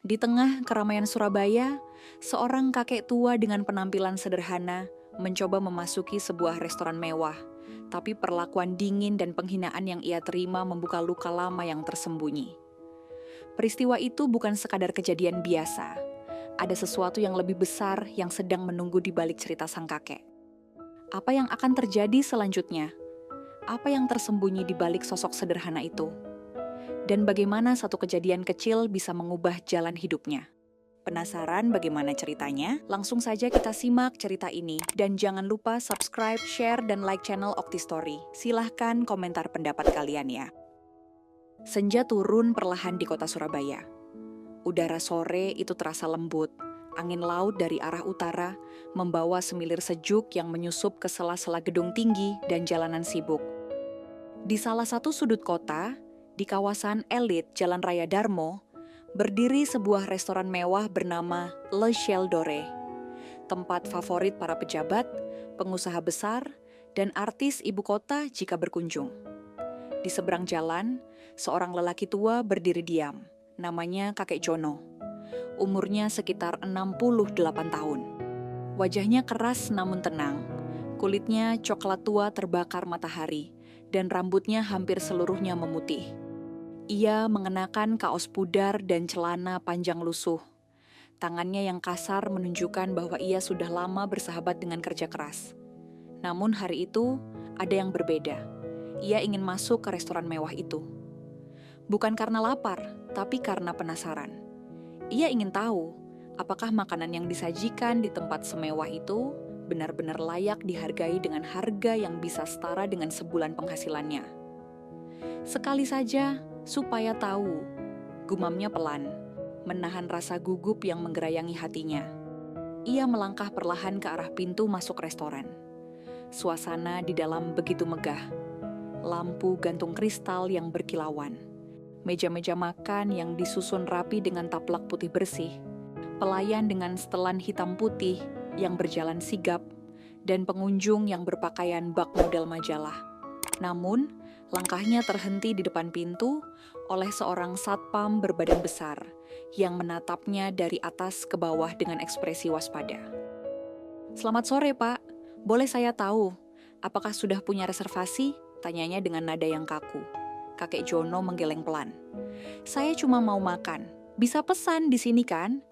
Di tengah keramaian Surabaya, seorang kakek tua dengan penampilan sederhana mencoba memasuki sebuah restoran mewah. Tapi perlakuan dingin dan penghinaan yang ia terima membuka luka lama yang tersembunyi. Peristiwa itu bukan sekadar kejadian biasa. Ada sesuatu yang lebih besar yang sedang menunggu di balik cerita sang kakek. Apa yang akan terjadi selanjutnya? Apa yang tersembunyi di balik sosok sederhana itu? Dan bagaimana satu kejadian kecil bisa mengubah jalan hidupnya? Penasaran bagaimana ceritanya? Langsung saja kita simak cerita ini. Dan jangan lupa subscribe, share, dan like channel Okti Story. Silahkan komentar pendapat kalian ya. Senja turun perlahan di kota Surabaya. Udara sore itu terasa lembut. Angin laut dari arah utara membawa semilir sejuk yang menyusup ke sela-sela gedung tinggi dan jalanan sibuk. Di salah satu sudut kota, di kawasan elit Jalan Raya Darmo, berdiri sebuah restoran mewah bernama Le Ciel Doré, tempat favorit para pejabat, pengusaha besar, dan artis ibu kota jika berkunjung. Di seberang jalan, seorang lelaki tua berdiri diam, namanya Kakek Jono. Umurnya sekitar 68 tahun. Wajahnya keras namun tenang, kulitnya coklat tua terbakar matahari, dan rambutnya hampir seluruhnya memutih. Ia mengenakan kaos pudar dan celana panjang lusuh. Tangannya yang kasar menunjukkan bahwa ia sudah lama bersahabat dengan kerja keras. Namun hari itu ada yang berbeda. Ia ingin masuk ke restoran mewah itu. Bukan karena lapar, tapi karena penasaran. Ia ingin tahu apakah makanan yang disajikan di tempat semewah itu benar-benar layak dihargai dengan harga yang bisa setara dengan sebulan penghasilannya. Sekali saja, supaya tahu, gumamnya pelan, menahan rasa gugup yang menggerayangi hatinya. Ia melangkah perlahan ke arah pintu masuk restoran. Suasana di dalam begitu megah. Lampu gantung kristal yang berkilauan. Meja-meja makan yang disusun rapi dengan taplak putih bersih. Pelayan dengan setelan hitam putih yang berjalan sigap. Dan pengunjung yang berpakaian bak model majalah. Namun, langkahnya terhenti di depan pintu oleh seorang satpam berbadan besar yang menatapnya dari atas ke bawah dengan ekspresi waspada. "Selamat sore, Pak. Boleh saya tahu, apakah sudah punya reservasi?" tanyanya dengan nada yang kaku. Kakek Jono menggeleng pelan. "Saya cuma mau makan. Bisa pesan di sini kan?"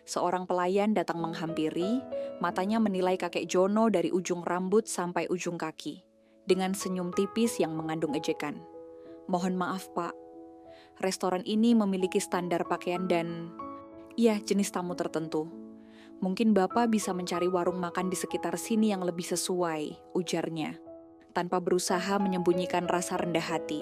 Seorang pelayan datang menghampiri, matanya menilai Kakek Jono dari ujung rambut sampai ujung kaki, dengan senyum tipis yang mengandung ejekan. "Mohon maaf, Pak. Restoran ini memiliki standar pakaian dan, ya, jenis tamu tertentu. Mungkin Bapak bisa mencari warung makan di sekitar sini yang lebih sesuai," ujarnya, tanpa berusaha menyembunyikan rasa rendah hati.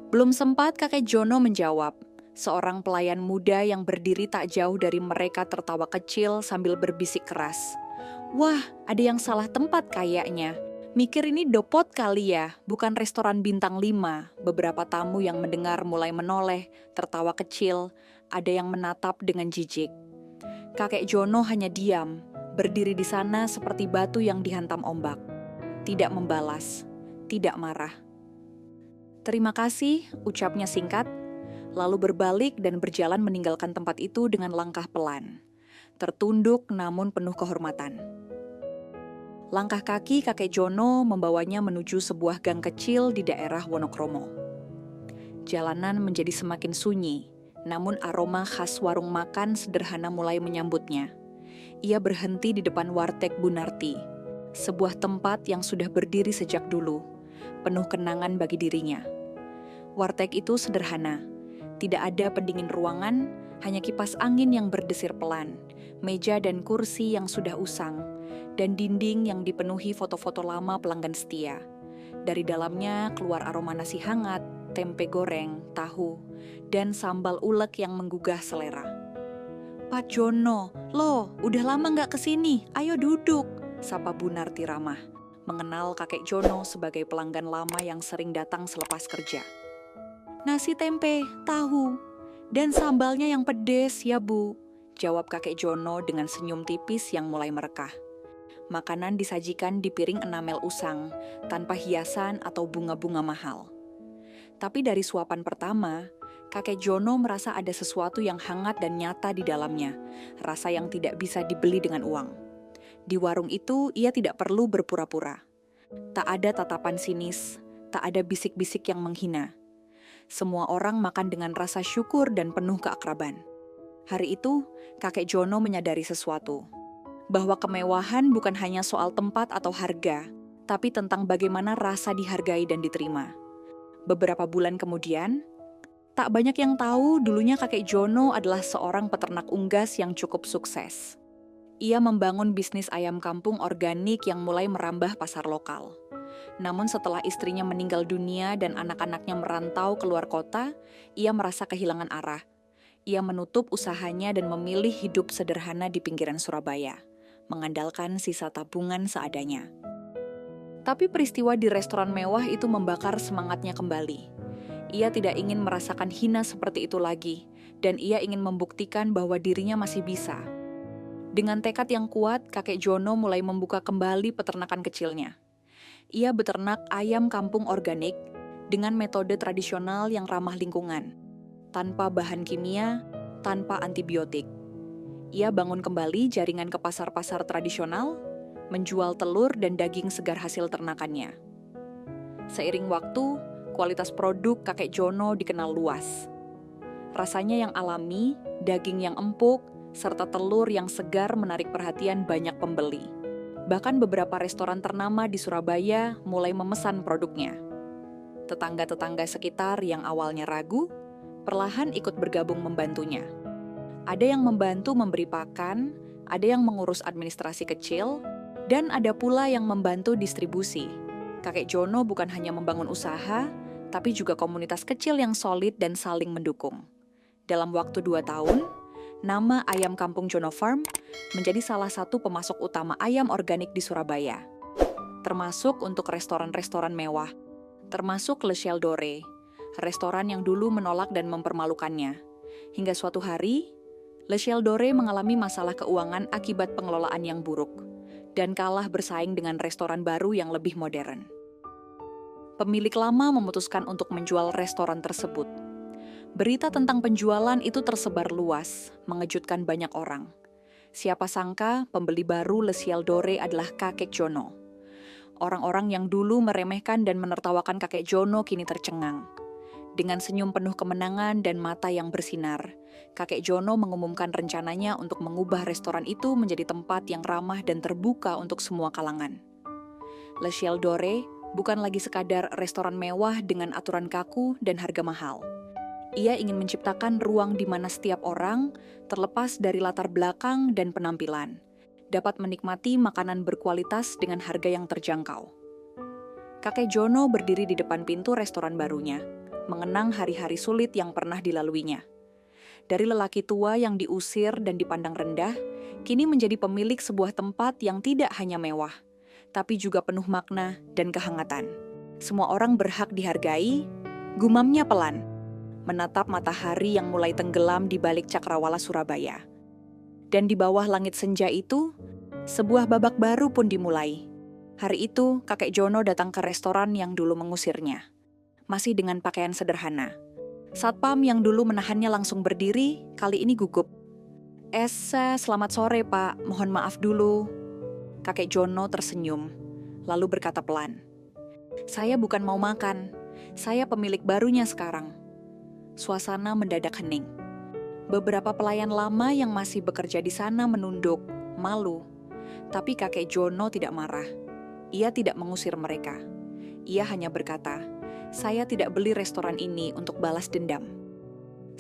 Belum sempat Kakek Jono menjawab, seorang pelayan muda yang berdiri tak jauh dari mereka tertawa kecil sambil berbisik keras. "Wah, ada yang salah tempat kayaknya. Mikir ini dopot kali ya, bukan restoran bintang 5. Beberapa tamu yang mendengar mulai menoleh, tertawa kecil, ada yang menatap dengan jijik. Kakek Jono hanya diam, berdiri di sana seperti batu yang dihantam ombak. Tidak membalas, tidak marah. "Terima kasih," ucapnya singkat, lalu berbalik dan berjalan meninggalkan tempat itu dengan langkah pelan. Tertunduk namun penuh kehormatan. Langkah kaki Kakek Jono membawanya menuju sebuah gang kecil di daerah Wonokromo. Jalanan menjadi semakin sunyi, namun aroma khas warung makan sederhana mulai menyambutnya. Ia berhenti di depan warteg Bunarti, sebuah tempat yang sudah berdiri sejak dulu, penuh kenangan bagi dirinya. Warteg itu sederhana, tidak ada pendingin ruangan, hanya kipas angin yang berdesir pelan, meja dan kursi yang sudah usang, dan dinding yang dipenuhi foto-foto lama pelanggan setia. Dari dalamnya keluar aroma nasi hangat, tempe goreng, tahu, dan sambal ulek yang menggugah selera. "Pak Jono, loh, udah lama nggak kesini, ayo duduk," sapa Bunarti ramah, mengenal Kakek Jono sebagai pelanggan lama yang sering datang selepas kerja. "Nasi tempe, tahu, dan sambalnya yang pedes ya Bu," jawab Kakek Jono dengan senyum tipis yang mulai merekah. Makanan disajikan di piring enamel usang, tanpa hiasan atau bunga-bunga mahal. Tapi dari suapan pertama, Kakek Jono merasa ada sesuatu yang hangat dan nyata di dalamnya, rasa yang tidak bisa dibeli dengan uang. Di warung itu, ia tidak perlu berpura-pura. Tak ada tatapan sinis, tak ada bisik-bisik yang menghina. Semua orang makan dengan rasa syukur dan penuh keakraban. Hari itu, kakek Jono menyadari sesuatu. Bahwa kemewahan bukan hanya soal tempat atau harga, tapi tentang bagaimana rasa dihargai dan diterima. Beberapa bulan kemudian, tak banyak yang tahu dulunya kakek Jono adalah seorang peternak unggas yang cukup sukses. Ia membangun bisnis ayam kampung organik yang mulai merambah pasar lokal. Namun setelah istrinya meninggal dunia dan anak-anaknya merantau keluar kota, ia merasa kehilangan arah. Ia menutup usahanya dan memilih hidup sederhana di pinggiran Surabaya, mengandalkan sisa tabungan seadanya. Tapi peristiwa di restoran mewah itu membakar semangatnya kembali. Ia tidak ingin merasakan hina seperti itu lagi, dan ia ingin membuktikan bahwa dirinya masih bisa. Dengan tekad yang kuat, kakek Jono mulai membuka kembali peternakan kecilnya. Ia beternak ayam kampung organik dengan metode tradisional yang ramah lingkungan, tanpa bahan kimia, tanpa antibiotik. Ia bangun kembali jaringan ke pasar-pasar tradisional, menjual telur dan daging segar hasil ternakannya. Seiring waktu, kualitas produk kakek Jono dikenal luas. Rasanya yang alami, daging yang empuk, serta telur yang segar menarik perhatian banyak pembeli. Bahkan beberapa restoran ternama di Surabaya mulai memesan produknya. Tetangga-tetangga sekitar yang awalnya ragu, perlahan ikut bergabung membantunya. Ada yang membantu memberi pakan, ada yang mengurus administrasi kecil, dan ada pula yang membantu distribusi. Kakek Jono bukan hanya membangun usaha, tapi juga komunitas kecil yang solid dan saling mendukung. Dalam waktu 2 tahun, nama ayam kampung Jono Farm menjadi salah satu pemasok utama ayam organik di Surabaya. Termasuk untuk restoran-restoran mewah, termasuk Le Ciel Doré, restoran yang dulu menolak dan mempermalukannya. Hingga suatu hari, Le Ciel Doré mengalami masalah keuangan akibat pengelolaan yang buruk dan kalah bersaing dengan restoran baru yang lebih modern. Pemilik lama memutuskan untuk menjual restoran tersebut. Berita tentang penjualan itu tersebar luas, mengejutkan banyak orang. Siapa sangka pembeli baru Le Ciel Doré adalah kakek Jono. Orang-orang yang dulu meremehkan dan menertawakan kakek Jono kini tercengang. Dengan senyum penuh kemenangan dan mata yang bersinar, kakek Jono mengumumkan rencananya untuk mengubah restoran itu menjadi tempat yang ramah dan terbuka untuk semua kalangan. Le Ciel Doré bukan lagi sekadar restoran mewah dengan aturan kaku dan harga mahal. Ia ingin menciptakan ruang di mana setiap orang, terlepas dari latar belakang dan penampilan, dapat menikmati makanan berkualitas dengan harga yang terjangkau. Kakek Jono berdiri di depan pintu restoran barunya, mengenang hari-hari sulit yang pernah dilaluinya. Dari lelaki tua yang diusir dan dipandang rendah, kini menjadi pemilik sebuah tempat yang tidak hanya mewah, tapi juga penuh makna dan kehangatan. Semua orang berhak dihargai, gumamnya pelan, menatap matahari yang mulai tenggelam di balik cakrawala Surabaya. Dan di bawah langit senja itu, sebuah babak baru pun dimulai. Hari itu, kakek Jono datang ke restoran yang dulu mengusirnya. Masih dengan pakaian sederhana. Satpam yang dulu menahannya langsung berdiri, kali ini gugup. Selamat sore Pak, mohon maaf dulu. Kakek Jono tersenyum, lalu berkata pelan. Saya bukan mau makan, saya pemilik barunya sekarang. Suasana mendadak hening. Beberapa pelayan lama yang masih bekerja di sana menunduk, malu. Tapi kakek Jono tidak marah. Ia tidak mengusir mereka. Ia hanya berkata, saya tidak beli restoran ini untuk balas dendam.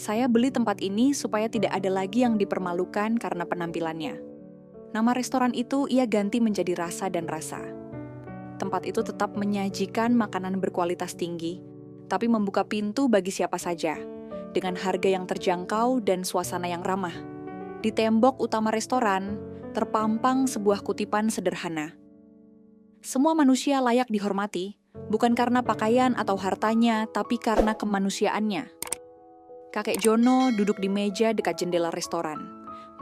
Saya beli tempat ini supaya tidak ada lagi yang dipermalukan karena penampilannya. Nama restoran itu ia ganti menjadi Rasa dan Rasa. Tempat itu tetap menyajikan makanan berkualitas tinggi, tapi membuka pintu bagi siapa saja, dengan harga yang terjangkau dan suasana yang ramah. Di tembok utama restoran, terpampang sebuah kutipan sederhana. Semua manusia layak dihormati, bukan karena pakaian atau hartanya, tapi karena kemanusiaannya. Kakek Jono duduk di meja dekat jendela restoran,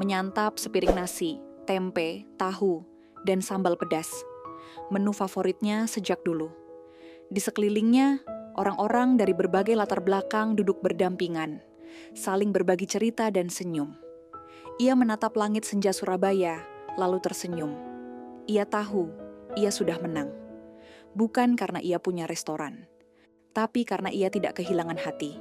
menyantap sepiring nasi, tempe, tahu, dan sambal pedas. Menu favoritnya sejak dulu. Di sekelilingnya, Orang-orang dari berbagai latar belakang duduk berdampingan, saling berbagi cerita dan senyum. Ia menatap langit senja Surabaya, lalu tersenyum. Ia tahu, ia sudah menang. Bukan karena ia punya restoran, tapi karena ia tidak kehilangan hati.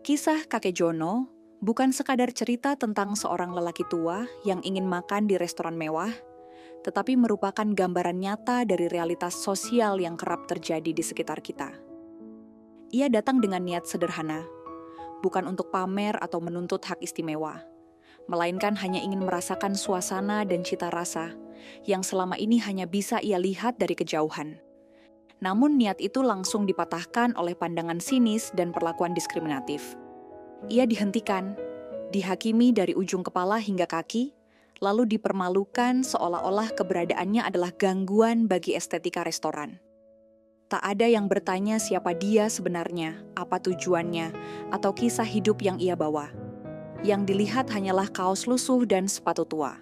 Kisah Kakek Jono bukan sekadar cerita tentang seorang lelaki tua yang ingin makan di restoran mewah, tetapi merupakan gambaran nyata dari realitas sosial yang kerap terjadi di sekitar kita. Ia datang dengan niat sederhana, bukan untuk pamer atau menuntut hak istimewa, melainkan hanya ingin merasakan suasana dan cita rasa yang selama ini hanya bisa ia lihat dari kejauhan. Namun niat itu langsung dipatahkan oleh pandangan sinis dan perlakuan diskriminatif. Ia dihentikan, dihakimi dari ujung kepala hingga kaki, lalu dipermalukan seolah-olah keberadaannya adalah gangguan bagi estetika restoran. Tak ada yang bertanya siapa dia sebenarnya, apa tujuannya, atau kisah hidup yang ia bawa. Yang dilihat hanyalah kaos lusuh dan sepatu tua.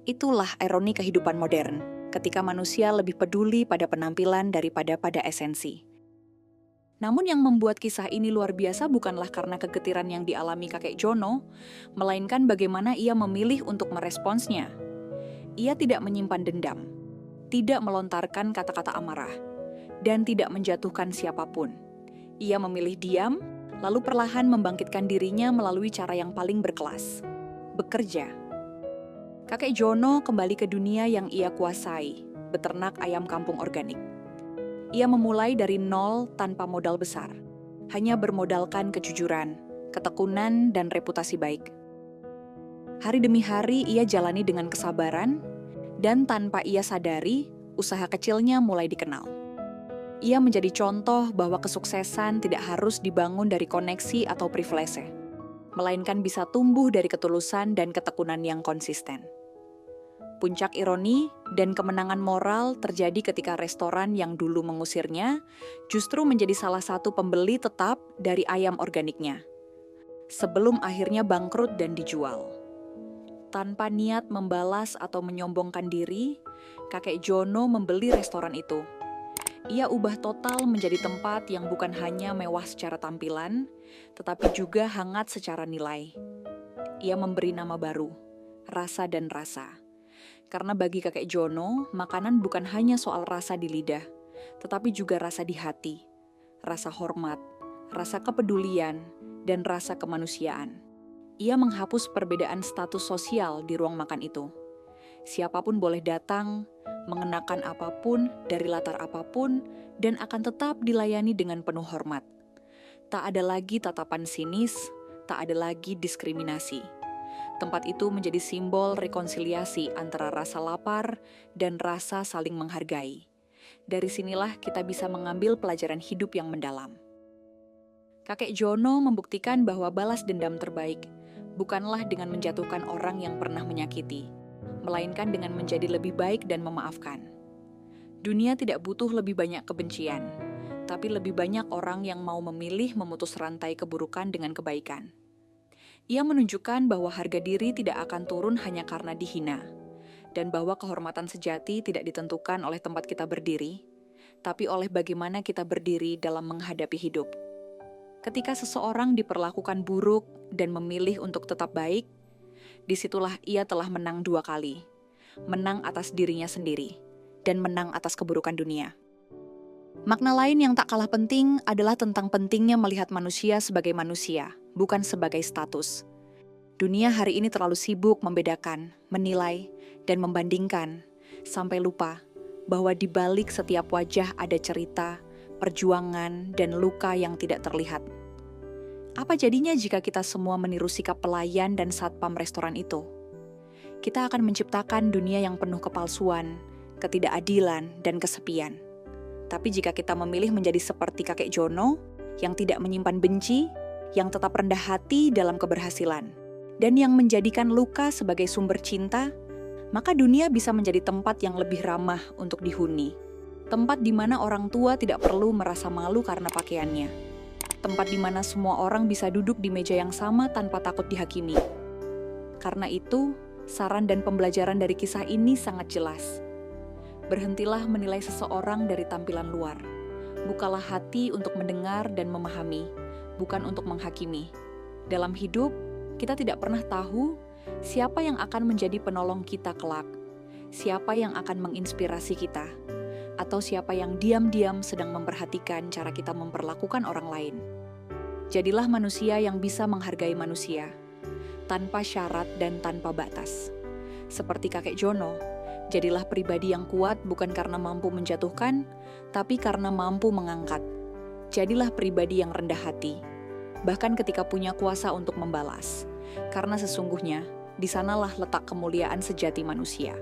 Itulah ironi kehidupan modern, ketika manusia lebih peduli pada penampilan daripada pada esensi. Namun yang membuat kisah ini luar biasa bukanlah karena kegetiran yang dialami kakek Jono, melainkan bagaimana ia memilih untuk meresponsnya. Ia tidak menyimpan dendam, tidak melontarkan kata-kata amarah, dan tidak menjatuhkan siapapun. Ia memilih diam, lalu perlahan membangkitkan dirinya melalui cara yang paling berkelas, bekerja. Kakek Jono kembali ke dunia yang ia kuasai, beternak ayam kampung organik. Ia memulai dari nol tanpa modal besar, hanya bermodalkan kejujuran, ketekunan, dan reputasi baik. Hari demi hari ia jalani dengan kesabaran, dan tanpa ia sadari, usaha kecilnya mulai dikenal. Ia menjadi contoh bahwa kesuksesan tidak harus dibangun dari koneksi atau privilege, melainkan bisa tumbuh dari ketulusan dan ketekunan yang konsisten. Puncak ironi dan kemenangan moral terjadi ketika restoran yang dulu mengusirnya justru menjadi salah satu pembeli tetap dari ayam organiknya, sebelum akhirnya bangkrut dan dijual. Tanpa niat membalas atau menyombongkan diri, kakek Jono membeli restoran itu. Ia ubah total menjadi tempat yang bukan hanya mewah secara tampilan, tetapi juga hangat secara nilai. Ia memberi nama baru, rasa dan rasa. Karena bagi kakek Jono, makanan bukan hanya soal rasa di lidah, tetapi juga rasa di hati, rasa hormat, rasa kepedulian, dan rasa kemanusiaan. Ia menghapus perbedaan status sosial di ruang makan itu. Siapapun boleh datang, mengenakan apapun, dari latar apapun, dan akan tetap dilayani dengan penuh hormat. Tak ada lagi tatapan sinis, tak ada lagi diskriminasi. Tempat itu menjadi simbol rekonsiliasi antara rasa lapar dan rasa saling menghargai. Dari sinilah kita bisa mengambil pelajaran hidup yang mendalam. Kakek Jono membuktikan bahwa balas dendam terbaik bukanlah dengan menjatuhkan orang yang pernah menyakiti, melainkan dengan menjadi lebih baik dan memaafkan. Dunia tidak butuh lebih banyak kebencian, tapi lebih banyak orang yang mau memilih memutus rantai keburukan dengan kebaikan. Ia menunjukkan bahwa harga diri tidak akan turun hanya karena dihina, dan bahwa kehormatan sejati tidak ditentukan oleh tempat kita berdiri, tapi oleh bagaimana kita berdiri dalam menghadapi hidup. Ketika seseorang diperlakukan buruk dan memilih untuk tetap baik, disitulah ia telah menang 2 kali. Menang atas dirinya sendiri, dan menang atas keburukan dunia. Makna lain yang tak kalah penting adalah tentang pentingnya melihat manusia sebagai manusia, bukan sebagai status. Dunia hari ini terlalu sibuk membedakan, menilai, dan membandingkan, sampai lupa bahwa di balik setiap wajah ada cerita, perjuangan, dan luka yang tidak terlihat. Apa jadinya jika kita semua meniru sikap pelayan dan satpam restoran itu? Kita akan menciptakan dunia yang penuh kepalsuan, ketidakadilan, dan kesepian. Tapi jika kita memilih menjadi seperti kakek Jono, yang tidak menyimpan benci, yang tetap rendah hati dalam keberhasilan, dan yang menjadikan luka sebagai sumber cinta, maka dunia bisa menjadi tempat yang lebih ramah untuk dihuni. Tempat di mana orang tua tidak perlu merasa malu karena pakaiannya. Tempat di mana semua orang bisa duduk di meja yang sama tanpa takut dihakimi. Karena itu, saran dan pembelajaran dari kisah ini sangat jelas. Berhentilah menilai seseorang dari tampilan luar, Bukalah hati untuk mendengar dan memahami, bukan untuk menghakimi. Dalam hidup, kita tidak pernah tahu siapa yang akan menjadi penolong kita kelak, siapa yang akan menginspirasi kita, atau siapa yang diam-diam sedang memperhatikan cara kita memperlakukan orang lain. Jadilah manusia yang bisa menghargai manusia, tanpa syarat dan tanpa batas. Seperti kakek Jono, jadilah pribadi yang kuat bukan karena mampu menjatuhkan, tapi karena mampu mengangkat. Jadilah pribadi yang rendah hati, bahkan ketika punya kuasa untuk membalas. Karena sesungguhnya, di sanalah letak kemuliaan sejati manusia.